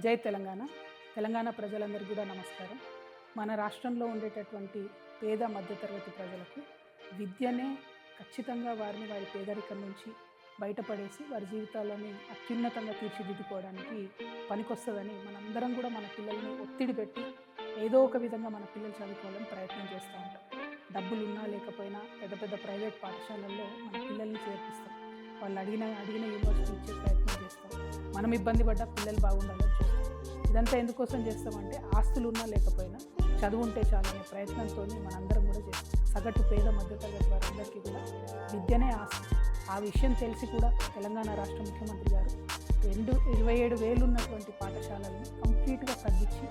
జై తెలంగాణ. తెలంగాణ ప్రజలందరికీ కూడా నమస్కారం. మన రాష్ట్రంలో ఉండేటటువంటి పేద మధ్యతరగతి ప్రజలకు విద్యనే ఖచ్చితంగా వారిని వారి పేదరికం నుంచి బయటపడేసి వారి జీవితాలని అత్యున్నతంగా తీర్చిదిద్దుకోవడానికి పనికొస్తుందని మనందరం కూడా మన పిల్లల్ని ఒత్తిడి పెట్టి ఏదో ఒక విధంగా మన పిల్లలు చదువుకోవాలని ప్రయత్నం చేస్తూ ఉంటాం. డబ్బులు ఉన్నా లేకపోయినా పెద్ద పెద్ద ప్రైవేట్ పాఠశాలల్లో మన పిల్లల్ని చేర్పిస్తాం. వాళ్ళు అడిగిన యూనివర్సిటీ ఇచ్చే ప్రయత్నం చేస్తాం. మనం ఇబ్బంది పడ్డ పిల్లలు బాగుండాలని చూస్తాం. ఇదంతా ఎందుకోసం చేస్తామంటే ఆస్తులు ఉన్నా లేకపోయినా చదువు ఉంటే చాలనే ప్రయత్నంతో మనందరం కూడా చేస్తాం. సగటు పేద మధ్యతరగతి వారందరికీ కూడా విద్యనే ఆస్తి. ఆ విషయం తెలిసి కూడా తెలంగాణ రాష్ట్ర ముఖ్యమంత్రి గారు 27,000 ఉన్నటువంటి పాఠశాలలను కంప్లీట్గా తగ్గించి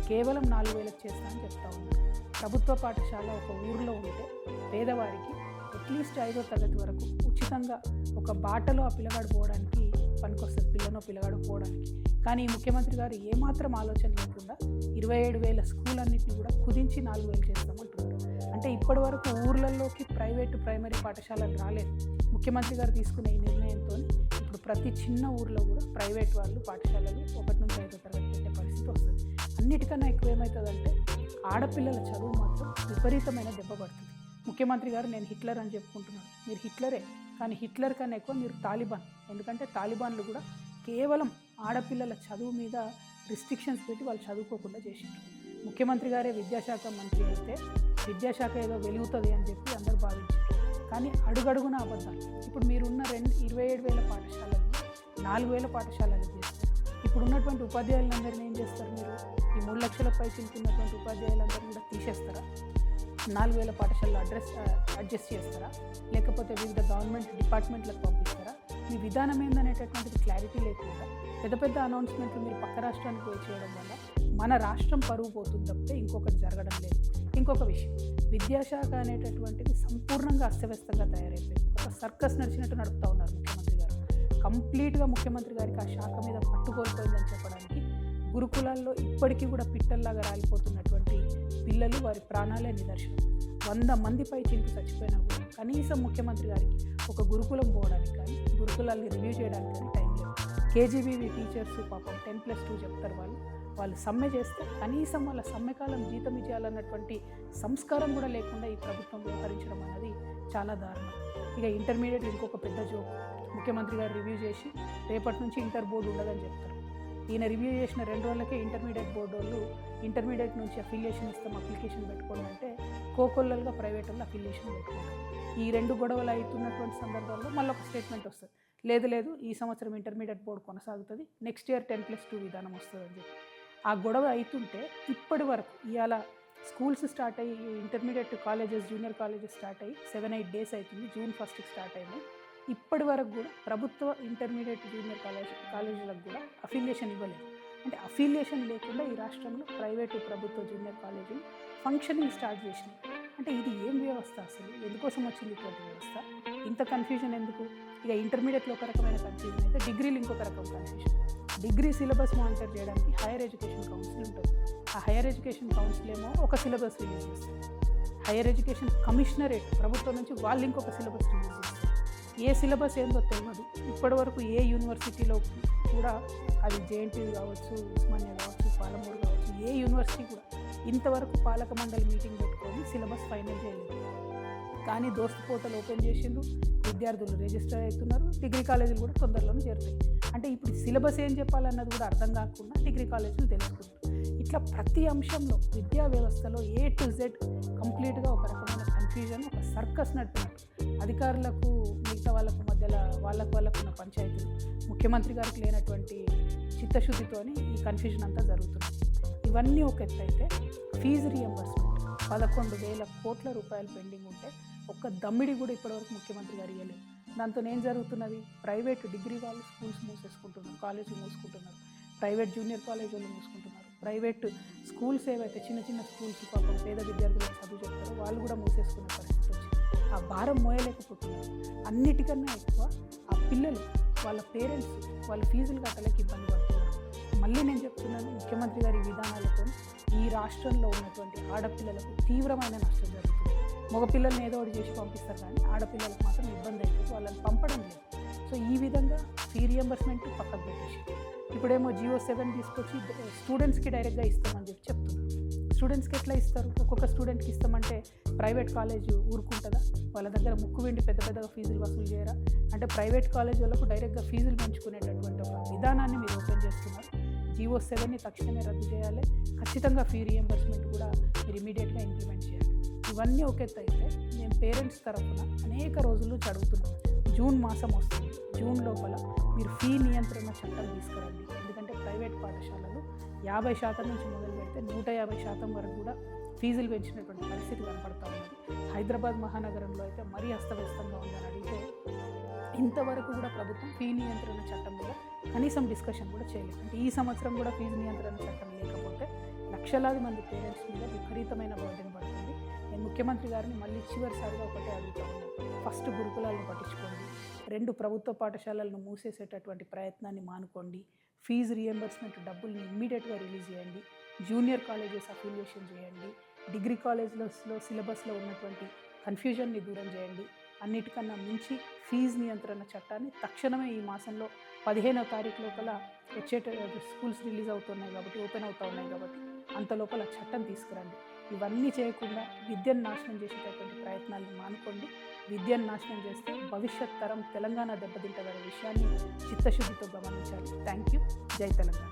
కేవలం 4,000 చేస్తామని చెప్తా ఉన్నారు. ప్రభుత్వ పాఠశాల ఒక ఊరిలో ఉంటే పేదవారికి అట్లీస్ట్ 5వ తరగతి వరకు ఉచితంగా ఒక బాటలో ఆ పిల్లగాడు పోవడానికి పనికొస్తుంది, పిల్లగాడు పోవడానికి. కానీ ఈ ముఖ్యమంత్రి గారు ఏమాత్రం ఆలోచన లేకుండా 27,000 స్కూల్ అన్నింటినీ కూడా కుదించి 4,000 చేస్తామంటున్నారు. అంటే ఇప్పటి వరకు ఊర్లలోకి ప్రైవేటు ప్రైమరీ పాఠశాలలు రాలేదు. ముఖ్యమంత్రి గారు తీసుకున్న ఈ నిర్ణయంతో ఇప్పుడు ప్రతి చిన్న ఊర్లో కూడా ప్రైవేట్ వాళ్ళు పాఠశాలలు 1 నుంచి 5వ తరగతి పెట్టే పరిస్థితి వస్తుంది. అన్నిటికన్నా ఎక్కువ ఏమవుతుందంటే ఆడపిల్లల చదువు మాత్రం విపరీతమైన దెబ్బ పడుతుంది. ముఖ్యమంత్రి గారు నేను హిట్లర్ అని చెప్పుకుంటున్నాను. మీరు హిట్లరే, కానీ హిట్లర్ కన్నా ఎక్కువ మీరు తాలిబాన్. ఎందుకంటే తాలిబాన్లు కూడా కేవలం ఆడపిల్లల చదువు మీద రిస్ట్రిక్షన్స్ పెట్టి వాళ్ళు చదువుకోకుండా చేసిండ్రు. ముఖ్యమంత్రి గారే విద్యాశాఖ మంత్రి అయితే విద్యాశాఖ ఏదో వెలుగుతుంది అని చెప్పి అందరూ భావించారు. కానీ అడుగడుగున అబద్ధాలు. ఇప్పుడు మీరున్న 27,000 పాఠశాలలు 4,000 పాఠశాలలు చేస్తారు. ఇప్పుడు ఉన్నటువంటి ఉపాధ్యాయులందరినీ ఏం చేస్తారు? మీరు ఈ 3 లక్షల పై చిలుకున్నటువంటి ఉపాధ్యాయులందరినీ కూడా తీసేస్తారా? 4,000 పాఠశాలలో అడ్జస్ట్ చేస్తారా? లేకపోతే వివిధ గవర్నమెంట్ డిపార్ట్మెంట్లకు పంపిస్తారా? మీ విధానం ఏందనేటటువంటిది క్లారిటీ లేకుండా పెద్ద పెద్ద అనౌన్స్మెంట్లు మీరు పక్క రాష్ట్రానికి పోయి చేయడం వల్ల మన రాష్ట్రం పరువు పోతుంది తప్పితే ఇంకొకటి జరగడం లేదు. ఇంకొక విషయం, విద్యాశాఖ అనేటటువంటిది సంపూర్ణంగా అస్తవ్యస్తంగా తయారైపోయింది. ఒక సర్కస్ నడిచినట్టు నడుపుతూ ఉన్నారు ముఖ్యమంత్రి గారు. కంప్లీట్గా ముఖ్యమంత్రి గారికి ఆ శాఖ మీద పట్టుకోల్పోయిందని చెప్పడానికి గురుకులాల్లో ఇప్పటికీ కూడా పిట్టల్లాగా రాలిపోతున్నటువంటి పిల్లలు, వారి ప్రాణాలే నిదర్శనం. 100 మంది పై చిలిపి చచ్చిపోయినా కూడా కనీసం ముఖ్యమంత్రి గారికి ఒక గురుకులం పోవడానికి కానీ గురుకులాల్ని రివ్యూ చేయడానికి కానీ టైం లేదు. కేజీబీవీ టీచర్స్ పాపం 10+2 చెప్తారు. వాళ్ళు సమ్మె చేస్తే కనీసం వాళ్ళ సమ్మెకాలం జీతం ఇచ్చేయాలన్నటువంటి సంస్కారం కూడా లేకుండా ఈ ప్రభుత్వం వ్యవహరించడం అన్నది చాలా దారుణం. ఇక ఇంటర్మీడియట్ ఇంకొక పెద్ద జోక్. ముఖ్యమంత్రి గారు రివ్యూ చేసి రేపటి నుంచి ఇంటర్ బోర్డు ఉండదని చెప్తారు. ఈయన రివ్యూ చేసిన 2 రోజులకే ఇంటర్మీడియట్ బోర్డు వాళ్ళు ఇంటర్మీడియట్ నుంచి అఫిలియేషన్ ఇస్తాం, అప్లికేషన్ పెట్టుకోండి అంటే కోకొల్లలుగా ప్రైవేట్ వాళ్ళు అఫిలియేషన్ పెట్టుకుంటారు. ఈ 2 గొడవలు అవుతున్నటువంటి సందర్భాల్లో మళ్ళీ ఒక స్టేట్మెంట్ వస్తుంది, లేదు ఈ సంవత్సరం ఇంటర్మీడియట్ బోర్డు కొనసాగుతుంది, నెక్స్ట్ ఇయర్ 10+2 విధానం వస్తుంది అని చెప్పి. ఆ గొడవ అవుతుంటే ఇప్పటి వరకు ఇవాళ స్కూల్స్ స్టార్ట్ అయ్యి intermediate colleges, junior colleges start అయ్యి 7-8 డేస్ అవుతుంది. జూన్ 1st స్టార్ట్ అయింది. ఇప్పటి వరకు కూడా ప్రభుత్వ ఇంటర్మీడియట్ జూనియర్ కాలేజీలకు కూడా అఫిలియేషన్ ఇవ్వలేదు. అంటే అఫిలియేషన్ లేకుండా ఈ రాష్ట్రంలో ప్రైవేటు ప్రభుత్వ జూనియర్ కాలేజీలు ఫంక్షనింగ్ స్టార్ట్ చేసినాయి. అంటే ఇది ఏం వ్యవస్థ అసలు? ఎందుకోసం వచ్చింది ఇటువంటి వ్యవస్థ? ఇంత కన్ఫ్యూజన్ ఎందుకు? ఇక ఇంటర్మీడియట్లో ఒక రకమైన కన్ఫ్యూజన్ అయితే డిగ్రీలు ఇంకొక రకం కన్ఫ్యూజన్. డిగ్రీ సిలబస్ మానిటర్ చేయడానికి హైయర్ ఎడ్యుకేషన్ కౌన్సిల్ ఉంటుంది. ఆ హైయర్ ఎడ్యుకేషన్ కౌన్సిల్ ఏమో ఒక సిలబస్ రిలీజ్ చేస్తారు. హైయర్ ఎడ్యుకేషన్ కమిషనరేట్ ప్రభుత్వం నుంచి వాళ్ళు ఇంకొక సిలబస్ రిలీజ్ చేస్తారు. ఏ సిలబస్ ఏందో తెలియదు. ఇప్పటి వరకు ఏ యూనివర్సిటీలో కూడా, అది జేఎన్టీయూ కావచ్చు, ఉస్మానియా కావచ్చు, పాలమూరు కావచ్చు, ఏ యూనివర్సిటీ కూడా ఇంతవరకు పాలక మండలి మీటింగ్ పెట్టుకొని సిలబస్ ఫైనల్ చేయలేదు. కానీ దోస్తు పోర్టల్ ఓపెన్ చేసిండ్రు, విద్యార్థులు రిజిస్టర్ అవుతున్నారు, డిగ్రీ కాలేజీలు కూడా తొందరలోనే చేరుతాయి. అంటే ఇప్పుడు సిలబస్ ఏం చెప్పాలన్నది కూడా అర్థం కాకుండా డిగ్రీ కాలేజీలు తెలుసుకుంటారు. ఇట్లా ప్రతి అంశంలో విద్యా వ్యవస్థలో A to Z కంప్లీట్గా ఒక రకమైన కన్ఫ్యూజన్, ఒక సర్కస్ నడిపినట్టు. అధికారులకు మిగతా వాళ్ళకు మధ్యలో వాళ్ళకున్న పంచాయతీలు, ముఖ్యమంత్రి గారికి లేనటువంటి చిత్తశుద్ధితోని ఈ కన్ఫ్యూజన్ అంతా జరుగుతుంది. ఇవన్నీ ఒక ఎత్తు అయితే ఫీజు రియంబర్స్మెంట్ 11,000 కోట్ల రూపాయలు పెండింగ్ ఉంటే ఒక్క దమ్మిడి కూడా ఇప్పటివరకు ముఖ్యమంత్రి గారు ఇవ్వలేదు. దాంతో ఏం జరుగుతున్నది? ప్రైవేట్ డిగ్రీ వాళ్ళు స్కూల్స్ మూసేసుకుంటున్నారు, కాలేజీలు మూసుకుంటున్నారు, ప్రైవేట్ జూనియర్ కాలేజ్ వాళ్ళు మూసుకుంటున్నారు, ప్రైవేట్ స్కూల్స్ ఏవైతే చిన్న స్కూల్స్ పాపం పేద విద్యార్థులకు చదువు చెప్తారో వాళ్ళు కూడా మూసేసుకునే పరిస్థితి వచ్చింది. ఆ భారం మోయలేకపోతున్నారు. అన్నిటికన్నా ఎక్కువ ఆ పిల్లలు, వాళ్ళ పేరెంట్స్, వాళ్ళ ఫీజులు కట్టలేక ఇబ్బంది పడుతున్నారు. మళ్ళీ నేను చెప్తున్నాను, ముఖ్యమంత్రి గారి విధానాలతో ఈ రాష్ట్రంలో ఉన్నటువంటి ఆడపిల్లలకు తీవ్రమైన నష్టం జరుగుతుంది. మగపిల్లల్ని ఏదో ఒకటి చేసి పంపిస్తారు, కానీ ఆడపిల్లలకు మాత్రం ఇబ్బంది అవుతుంది, వాళ్ళని పంపడం లేదు. సో ఈ విధంగా ఫీ రియంబర్స్మెంట్ పక్కకు పెట్టేసి ఇప్పుడేమో GO7 తీసుకొచ్చి స్టూడెంట్స్కి డైరెక్ట్గా ఇస్తామని చెప్తున్నారు. స్టూడెంట్స్కి ఎట్లా ఇస్తారు? ఒక్కొక్క స్టూడెంట్కి ఇస్తామంటే ప్రైవేట్ కాలేజ్ ఊరుకుంటుందా? వాళ్ళ దగ్గర ముక్కు వెండి పెద్ద పెద్దగా ఫీజులు వసూలు చేయరా? అంటే ప్రైవేట్ కాలేజ్ వాళ్ళకు డైరెక్ట్గా ఫీజులు పెంచుకునేటటువంటి ఒక విధానాన్ని మీరు ఓపెన్ చేస్తున్నారు. GO7ని తక్షణమే రద్దు చేయాలి. ఖచ్చితంగా ఫీ రీఎంబర్స్మెంట్ కూడా మీరు ఇమీడియట్గా ఇంప్లిమెంట్ చేయాలి. ఇవన్నీ ఒక ఎత్తు అయితే మేము పేరెంట్స్ తరఫున అనేక రోజుల నుంచి అడుగుతున్నాం. జూన్ మాసం వస్తుంది. జూన్ లోపల మీరు ఫీ నియంత్రణ చట్టం తీసుకురండి. ఎందుకంటే ప్రైవేట్ పాఠశాలలు 50% నుంచి మొదలు పెడితే 150% వరకు కూడా ఫీజులు పెంచినటువంటి పరిస్థితి కనపడతా ఉన్నది. హైదరాబాద్ మహానగరంలో అయితే మరీ అస్తవ్యస్తంగా ఉందని అడిగితే ఇంతవరకు కూడా ప్రభుత్వం ఫీ నియంత్రణ చట్టం మీద కనీసం డిస్కషన్ కూడా చేయలేదు. అంటే ఈ సంవత్సరం కూడా ఫీజు నియంత్రణ చట్టం లేకపోతే లక్షలాది మంది పేరెంట్స్ మీద విపరీతమైన బర్డెన్ పడుతుంది. నేను ముఖ్యమంత్రి గారిని మళ్ళీ చివరిసారిగా ఒకటే అడుగుతా ఉన్నాను. ఫస్ట్ గురుకులాలను పట్టించుకోండి. 2 ప్రభుత్వ పాఠశాలలను మూసేసేటటువంటి ప్రయత్నాన్ని మానుకోండి. ఫీజు రీఎంబర్స్మెంట్ డబ్బుల్ని ఇమ్మీడియట్గా రిలీజ్ చేయండి. జూనియర్ కాలేజెస్ అఫిలియేషన్ చేయండి. డిగ్రీ కాలేజ్లో సిలబస్లో ఉన్నటువంటి కన్ఫ్యూజన్ని దూరం చేయండి. అన్నిటికన్నా మించి ఫీజు నియంత్రణ చట్టాన్ని తక్షణమే ఈ మాసంలో 15వ తారీఖు లోపల స్కూల్స్ రిలీజ్ అవుతున్నాయి కాబట్టి, ఓపెన్ అవుతూ ఉన్నాయి కాబట్టి అంత లోపల చట్టం తీసుకురండి. ఇవన్నీ చేయకుండా విద్యను నాశనం చేసేటటువంటి ప్రయత్నాలను మానుకోండి. విద్యను నాశనం చేస్తే భవిష్యత్ తరం తెలంగాణ దెబ్బతింటదనే విషయాన్ని చిత్తశుద్ధితో గమనించాలి. Thank you. జై తెలంగాణ.